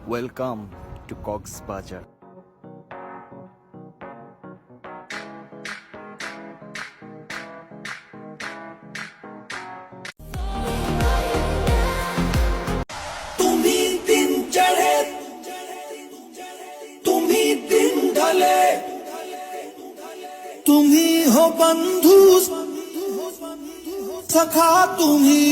Welcome to Cox's Bazar. तुम्ही दिन चढ़े तुम्ही दिन ढले तुम्ही हो बंधु सखा तुम्ही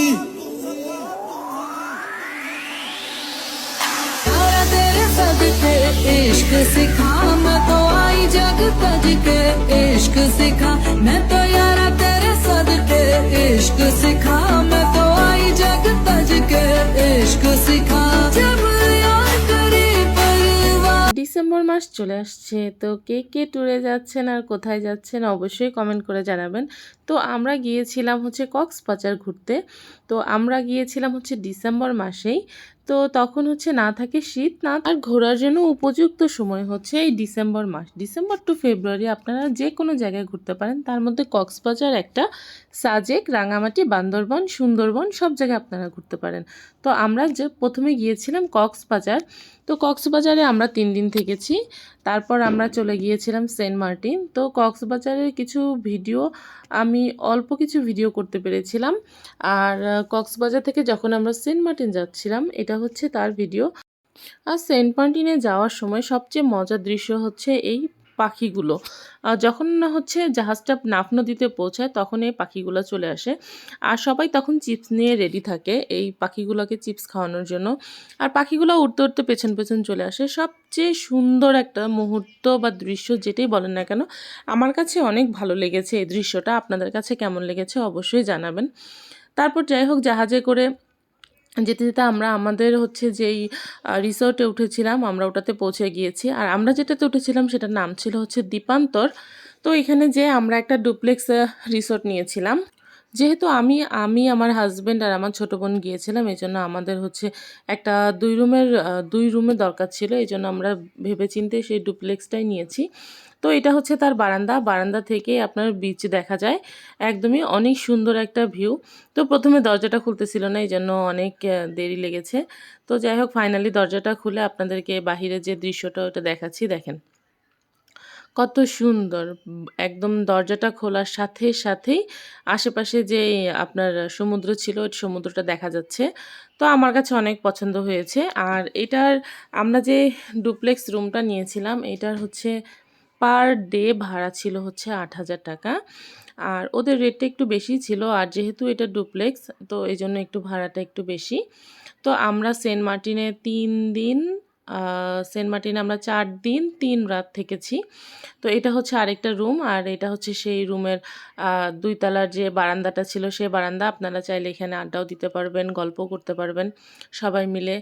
सारा तेरे सदके इश्क सिखा मैं तो आई जग तज के इश्क सिखा मैं तो यारा तेरे सदके इश्क सिखा मैं तो आई जग तज के इश्क सिखा जब यार करे परवाह। ডিসেম্বর মাস চলে আসছে, তো কে কে ট্যুরে যাচ্ছেন আর কোথায় যাচ্ছেন অবশ্যই কমেন্ট করে জানাবেন। তো আমরা গিয়েছিলাম হচ্ছে কক্সবাজার ঘুরতে। তো আমরা গিয়েছিলাম হচ্ছে ডিসেম্বর মাসেই। তো তখন হচ্ছে না থাকে শীত, না আর ঘোরার জন্য উপযুক্ত সময় হচ্ছে এই ডিসেম্বর মাস। ডিসেম্বর টু ফেব্রুয়ারি আপনারা যে কোনো জায়গায় ঘুরতে পারেন, তার মধ্যে কক্সবাজার একটা, সাজেক, রাঙামাটি, বান্দরবান, সুন্দরবন সব জায়গায় আপনারা ঘুরতে পারেন। তো আমরা যে প্রথমে গিয়েছিলাম কক্সবাজার। তো কক্সবাজারে আমরা 3 দিন থেকেছি। তারপর আমরা চলে গিয়েছিলাম সেন্ট মার্টিন। তো কক্সবাজারের কিছু ভিডিও আমি অল্প কিছু ভিডিও করতে পেরেছিলাম। আর কক্সবাজার থেকে যখন আমরা সেন্ট মার্টিন যাচ্ছিলাম, এটা হচ্ছে তার ভিডিও। আর সেন্ট মার্টিনে যাওয়ার সময় সবচেয়ে মজার দৃশ্য হচ্ছে এই পাখিগুলো। যখন না হচ্ছে জাহাজটা নাফ নদীতে পৌঁছায় তখন এই পাখিগুলো চলে আসে। আর সবাই তখন চিপস নিয়ে রেডি থাকে এই পাখিগুলোকে চিপস খাওয়ানোর জন্য। আর পাখিগুলো উঠতে উঠতে পেছন পেছন চলে আসে। সবচেয়ে সুন্দর একটা মুহূর্ত বা দৃশ্য যেটাই বলেন না কেন, আমার কাছে অনেক ভালো লেগেছে এই দৃশ্যটা। আপনাদের কাছে কেমন লেগেছে অবশ্যই জানাবেন। তারপর যাই হোক, জাহাজে করে যেতে যেতে আমরা আমাদের হচ্ছে যেই রিসোর্টে উঠেছিলাম আমরা ওটাতে পৌঁছে গিয়েছি। আর আমরা যেটাতে উঠেছিলাম সেটার নাম ছিল হচ্ছে দ্বীপান্তর। তো এখানে যে আমরা একটা ডুপ্লেক্স রিসোর্ট নিয়েছিলাম। যেহেতু আমি আমার হাজব্যান্ড আর আমার ছোটো বোন গিয়েছিলাম, এই জন্য আমাদের হচ্ছে একটা 2 রুমের দরকার ছিল। এই জন্য আমরা ভেবেচিন্তে সেই ডুপ্লেক্সটাই নিয়েছি। তো এটা হচ্ছে তার বারান্দা থেকে আপনার বিচ দেখা যায়, একদমই অনেক সুন্দর একটা ভিউ। তো প্রথমে দরজাটা খুলতেছিল না, এই জন্য অনেক দেরি লেগেছে। তো যাই হোক, ফাইনালি দরজাটা খুলে আপনাদেরকে বাহিরে যে দৃশ্যটা ওটা দেখাচ্ছি। দেখেন কত সুন্দর। একদম দরজাটা খোলার সাথে সাথেই আশেপাশে যে আপনার সমুদ্র ছিল, ওই সমুদ্রটা দেখা যাচ্ছে। তো আমার কাছে অনেক পছন্দ হয়েছে। আর এটার আমরা যে ডুপ্লেক্স রুমটা নিয়েছিলাম, এটার হচ্ছে পার ডে ভাড়া ছিল হচ্ছে 8,000 টাকা। আর ওদের রেটটা একটু বেশি ছিল, আর যেহেতু এটা ডুপ্লেক্স তো এই জন্য একটু ভাড়াটা একটু বেশি। তো আমরা সেন্ট মার্টিনে 3 দিন, সেন্ট মার্টিনে আমরা 4 দিন 3 রাত থেকেছি। তো এটা হচ্ছে আরেকটা রুম, আর এটা হচ্ছে সেই রুমের 2 তলার যে বারান্দাটা ছিল সেই বারান্দা। আপনারা চাইলে এখানে আড্ডাও দিতে পারবেন, গল্প করতে পারবেন সবাই মিলে,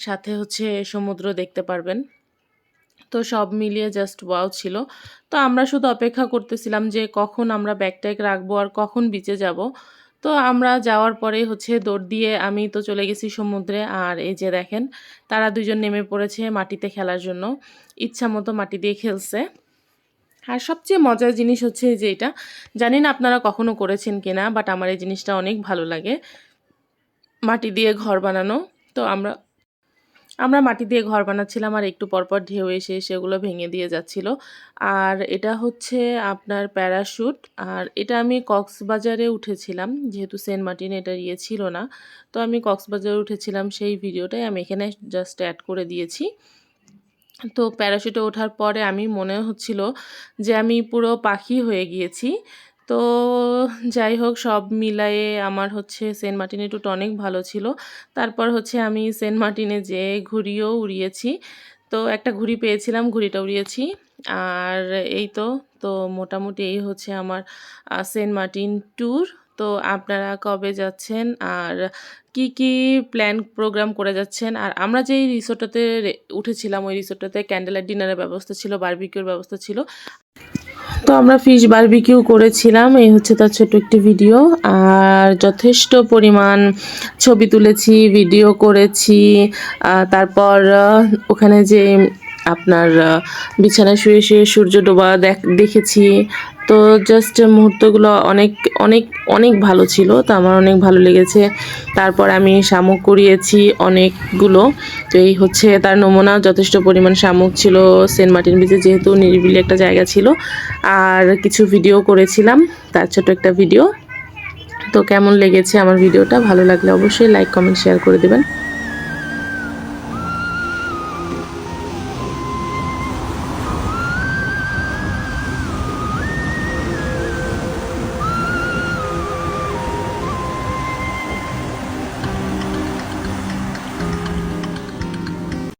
সাথে হচ্ছে সমুদ্র দেখতে পারবেন। তো সব মিলিয়ে জাস্ট ওয়াও ছিল। তো আমরা শুধু অপেক্ষা করতেছিলাম যে কখন আমরা ব্যাগ ট্যাগ রাখবো আর কখন বিচে যাব। তো আমরা যাওয়ার পরে হচ্ছে দৌড় দিয়ে আমি তো চলে গেছি সমুদ্রে। আর এই যে দেখেন, তারা 2জন নেমে পড়েছে মাটিতে খেলার জন্য, ইচ্ছা মতো মাটি দিয়ে খেলছে। আর সবচেয়ে মজার জিনিস হচ্ছে যে এটা, জানি না আপনারা কখনো করেছেন কিনা, বাট আমার এই জিনিসটা অনেক ভালো লাগে, মাটি দিয়ে ঘর বানানো। তো আমরা মাটি দিয়ে ঘর বানাচ্ছিলাম, আর একটু পরপর ঢেউ এসে সেগুলো ভেঙে দিয়ে যাচ্ছিল। আর এটা হচ্ছে আপনার প্যারাশুট। আর এটা আমি কক্সবাজারে উঠেছিলাম, যেহেতু সেন্ট মার্টিনে এটা ছিল না। তো আমি কক্সবাজারে উঠেছিলাম, সেই ভিডিওটাই আমি এখানে জাস্ট অ্যাড করে দিয়েছি। তো প্যারাশুটে ওঠার পরে আমি মনে হচ্ছিল যে আমি পুরো পাখি হয়ে গিয়েছি। তো যাই হোক, সব মিলায়ে আমার হচ্ছে সেন্ট মার্টিনে ট্যুরটা অনেক ভালো ছিল। তারপর হচ্ছে আমি সেন্ট মার্টিনে যেয়ে ঘুড়িও উড়িয়েছি। তো একটা ঘুড়ি পেয়েছিলাম, ঘুড়িটা উড়িয়েছি। আর এই তো তো মোটামুটি এই হচ্ছে আমার সেন্ট মার্টিন ট্যুর। তো আপনারা কবে যাচ্ছেন আর কি কি প্ল্যান প্রোগ্রাম করে যাচ্ছেন? আর আমরা যেই রিসোর্টটাতে উঠেছিলাম ওই রিসোর্টটাতে ক্যান্ডেল লাইট ডিনারের ব্যবস্থা ছিল, বারবিকিউর ব্যবস্থা ছিল। তো আমরা ফিশ বারবিকিউ করেছিলাম, এই হচ্ছে তার ছোট একটি ভিডিও। আর যথেষ্ট পরিমাণ ছবি তুলেছি, ভিডিও করেছি। তারপর ওখানে যে আপনার বিছানায় শুয়ে শুয়ে সূর্য ডোবা দেখেছি। তো জাস্ট মুহূর্তগুলো অনেক অনেক অনেক ভালো ছিল, তো আমার অনেক ভালো লেগেছে। তারপর আমি শামুক কুড়িয়েছি অনেকগুলো। তো এই হচ্ছে তার নমুনা, যথেষ্ট পরিমাণ শামুক ছিল সেন্ট মার্টিন বিচে, যেহেতু নিরিবিলি একটা জায়গা ছিল। আর কিছু ভিডিও করেছিলাম, তার ছোট একটা ভিডিও। তো কেমন লেগেছে আমার ভিডিওটা, ভালো লাগলে অবশ্যই লাইক কমেন্ট শেয়ার করে দেবেন।